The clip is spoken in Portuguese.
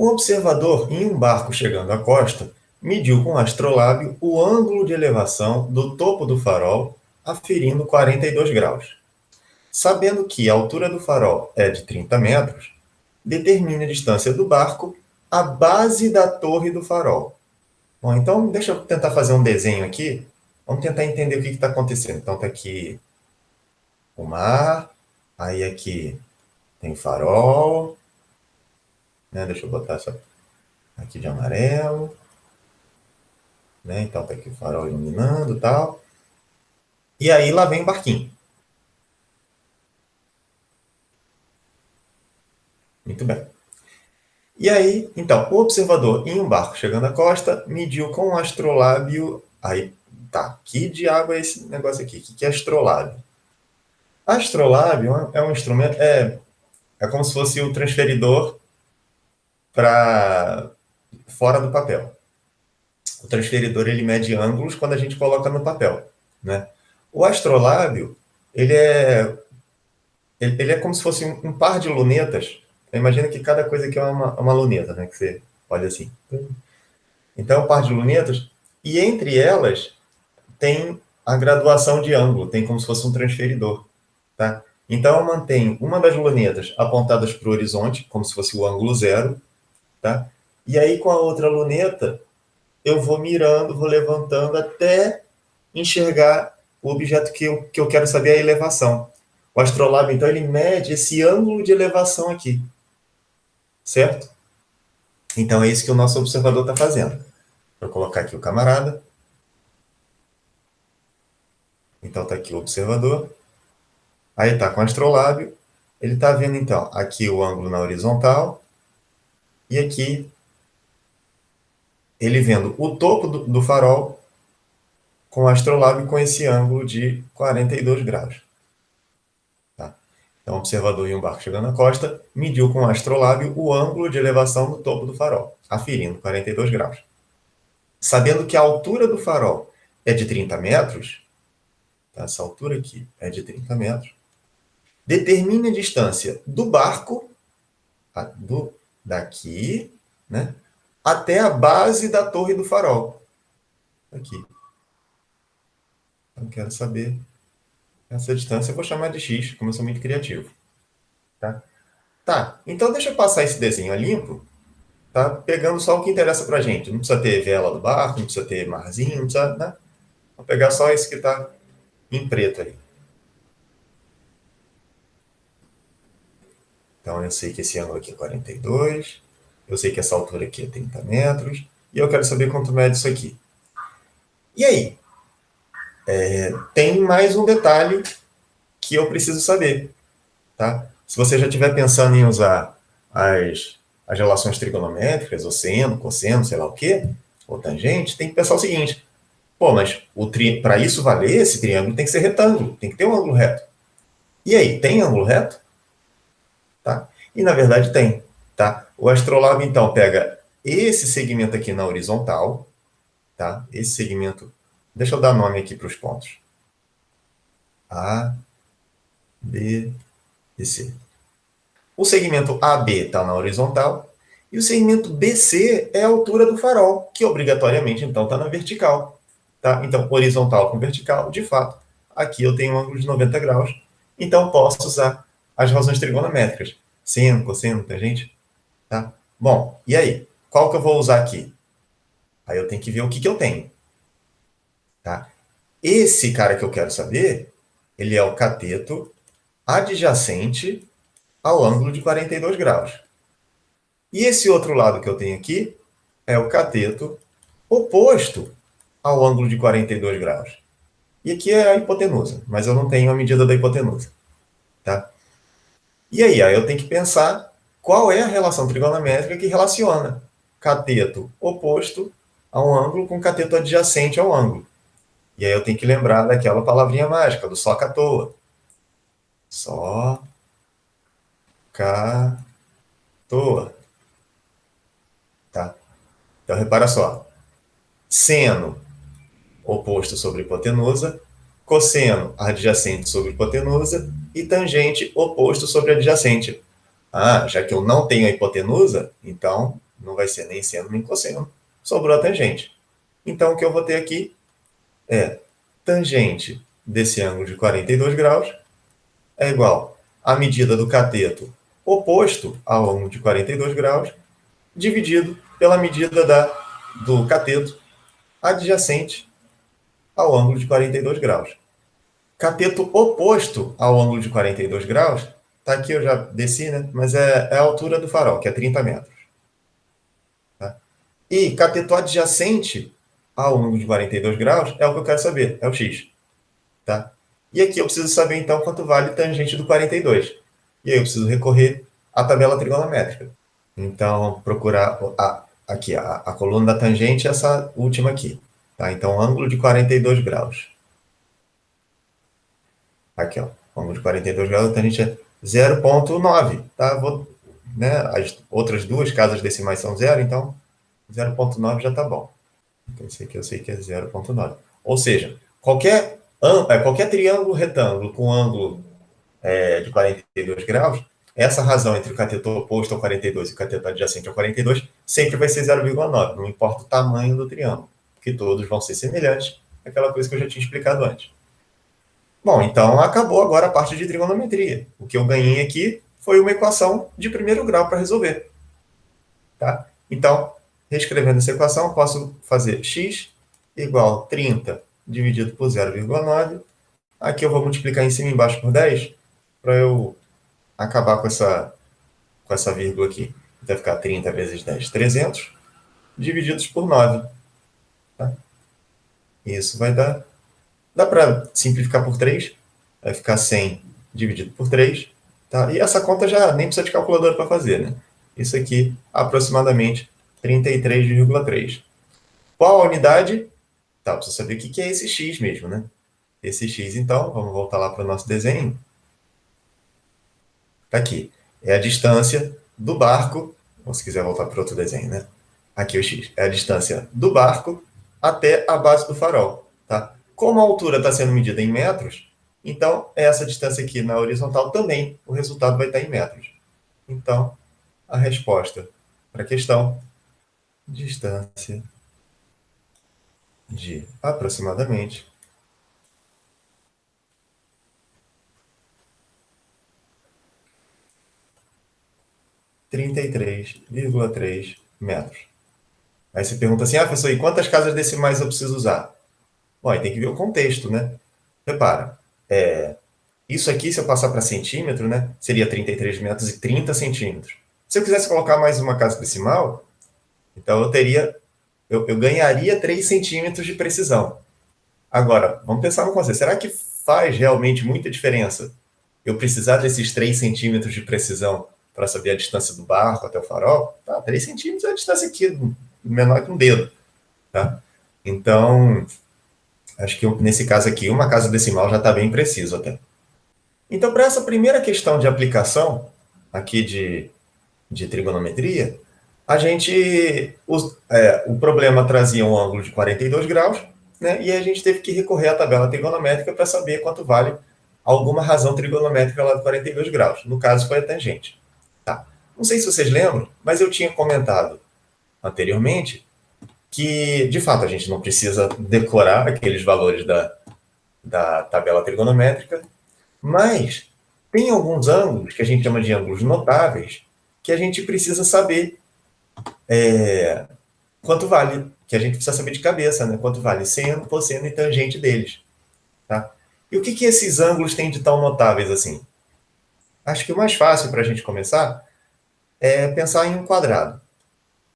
Um observador em um barco chegando à costa mediu com o astrolábio o ângulo de elevação do topo do farol, aferindo 42 graus. Sabendo que a altura do farol é de 30 metros, determine a distância do barco à base da torre do farol. Bom, então deixa eu tentar fazer um desenho aqui. Vamos tentar entender o que está acontecendo. Então está aqui o mar, aí aqui tem farol, né? Deixa eu botar essa aqui de amarelo, né? Então tá aqui o farol iluminando e tal. E aí lá vem o barquinho. Muito bem. E aí, então, o observador em um barco chegando à costa mediu com o astrolábio. Aí, tá, que diabo é esse negócio aqui? O que é astrolábio? Astrolábio é um instrumento, é como se fosse o transferidor para fora do papel. O transferidor ele mede ângulos quando a gente coloca no papel, né? O astrolábio ele é como se fosse um par de lunetas. Imagina que cada coisa aqui é uma luneta, né? Que você olha assim. Então, é um par de lunetas, e entre elas tem a graduação de ângulo, tem como se fosse um transferidor, tá? Então, eu mantenho uma das lunetas apontadas para o horizonte, como se fosse o ângulo zero, tá? E aí, com a outra luneta, eu vou mirando, vou levantando até enxergar o objeto que eu quero saber a elevação. O astrolábio, então, ele mede esse ângulo de elevação aqui, certo? Então, é isso que o nosso observador está fazendo. Vou colocar aqui o camarada. Então, está aqui o observador. Aí está com o astrolábio. Ele está vendo, então, aqui o ângulo na horizontal. E aqui, ele vendo o topo do farol com o astrolábio com esse ângulo de 42 graus. Tá? Então, o observador em um barco chegando à costa mediu com o astrolábio o ângulo de elevação do topo do farol, aferindo 42 graus. Sabendo que a altura do farol é de 30 metros, tá? Essa altura aqui é de 30 metros, determine a distância do barco, daqui, né, até a base da torre do farol. Aqui. Então, quero saber essa distância, eu vou chamar de x, como eu sou muito criativo. Tá, então deixa eu passar esse desenho a limpo, tá? Pegando só o que interessa pra gente. Não precisa ter vela do barco, não precisa ter marzinho, não precisa, né? Vou pegar só esse que está em preto ali. Então, eu sei que esse ângulo aqui é 42, eu sei que essa altura aqui é 30 metros, e eu quero saber quanto mede isso aqui. E aí? Tem mais um detalhe que eu preciso saber, tá? Se você já estiver pensando em usar as relações trigonométricas, o seno, cosseno, sei lá o quê, ou tangente, tem que pensar o seguinte: pô, mas para isso valer, esse triângulo tem que ser retângulo, tem que ter um ângulo reto. E aí, tem ângulo reto? Tá? E na verdade tem. Tá? O astrolábio, então, pega esse segmento aqui na horizontal, tá? Esse segmento, deixa eu dar nome aqui para os pontos. A, B e C. O segmento AB está na horizontal e o segmento BC é a altura do farol, que obrigatoriamente, então, está na vertical. Tá? Então, horizontal com vertical, de fato, aqui eu tenho um ângulo de 90 graus, então posso usar as razões trigonométricas. Seno, cosseno, tangente. Tá? Bom, e aí? Qual que eu vou usar aqui? Aí eu tenho que ver o que eu tenho. Tá? Esse cara que eu quero saber, ele é o cateto adjacente ao ângulo de 42 graus. E esse outro lado que eu tenho aqui é o cateto oposto ao ângulo de 42 graus. E aqui é a hipotenusa, mas eu não tenho a medida da hipotenusa. Tá? E aí eu tenho que pensar qual é a relação trigonométrica que relaciona cateto oposto a um ângulo com cateto adjacente ao ângulo. E aí eu tenho que lembrar daquela palavrinha mágica, do só catoa. Só catoa. Tá? Então, repara só. Seno oposto sobre hipotenusa, cosseno adjacente sobre hipotenusa e tangente oposto sobre adjacente. Ah, já que eu não tenho a hipotenusa, então Não vai ser nem seno nem cosseno. Sobrou a tangente. Então, o que eu vou ter aqui é tangente desse ângulo de 42 graus é igual à medida do cateto oposto ao ângulo de 42 graus, dividido pela medida do cateto adjacente ao ângulo de 42 graus. Cateto oposto ao ângulo de 42 graus, tá aqui, eu já desci, né? Mas é a altura do farol, que é 30 metros. Tá? E cateto adjacente ao ângulo de 42 graus é o que eu quero saber, é o x. Tá? E aqui eu preciso saber, então, quanto vale tangente do 42. E aí eu preciso recorrer à tabela trigonométrica. Então, procurar aqui, a coluna da tangente é essa última aqui. Tá? Então, ângulo de 42 graus. Aqui, ó, ângulo de 42 graus, a tangente é 0,9. Tá? Né, as outras duas casas decimais são 0, então 0,9 já está bom. Então, esse aqui eu sei que é 0,9. Ou seja, qualquer triângulo retângulo com ângulo de 42 graus, essa razão entre o cateto oposto ao 42 e o cateto adjacente ao 42 sempre vai ser 0,9, não importa o tamanho do triângulo, porque todos vão ser semelhantes àquela coisa que eu já tinha explicado antes. Bom, então acabou agora a parte de trigonometria. O que eu ganhei aqui foi uma equação de primeiro grau para resolver. Tá? Então, reescrevendo essa equação, eu posso fazer x igual a 30 dividido por 0,9. Aqui eu vou multiplicar em cima e embaixo por 10, para eu acabar com essa vírgula aqui. Vai ficar 30 vezes 10, 300, divididos por 9. Tá? Isso vai dar... Dá para simplificar por 3, vai ficar 100 dividido por 3. Tá? E essa conta já nem precisa de calculadora para fazer, né? Isso aqui, aproximadamente 33,3. Qual a unidade? Tá, preciso saber o que é esse x mesmo, né? Esse x, então, vamos voltar lá para o nosso desenho. Tá aqui. É a distância do barco, ou se quiser voltar para outro desenho, né? Aqui o x. É a distância do barco até a base do farol, tá? Como a altura está sendo medida em metros, então, essa distância aqui na horizontal também, o resultado vai estar em metros. Então, a resposta para a questão, distância de aproximadamente 33,3 metros. Aí você pergunta assim, professor, e quantas casas decimais eu preciso usar? Bom, aí tem que ver o contexto, né? Repara, isso aqui, se eu passar para centímetro, né, seria 33 metros e 30 centímetros. Se eu quisesse colocar mais uma casa decimal, então eu ganharia 3 centímetros de precisão. Agora, vamos pensar uma coisa, será que faz realmente muita diferença eu precisar desses 3 centímetros de precisão para saber a distância do barco até o farol? Tá, 3 centímetros é a distância aqui, menor que um dedo. Tá? Então, acho que nesse caso aqui, uma casa decimal já está bem preciso até. Então, para essa primeira questão de aplicação aqui de trigonometria, a gente, o problema trazia um ângulo de 42 graus, né, e a gente teve que recorrer à tabela trigonométrica para saber quanto vale alguma razão trigonométrica lá de 42 graus. No caso, foi a tangente. Tá. Não sei se vocês lembram, mas eu tinha comentado anteriormente que, de fato, a gente não precisa decorar aqueles valores da tabela trigonométrica, mas tem alguns ângulos que a gente chama de ângulos notáveis que a gente precisa saber quanto vale, que a gente precisa saber de cabeça, né? Quanto vale seno, cosseno e tangente deles. Tá? E o que esses ângulos têm de tão notáveis assim? Acho que o mais fácil para a gente começar é pensar em um quadrado.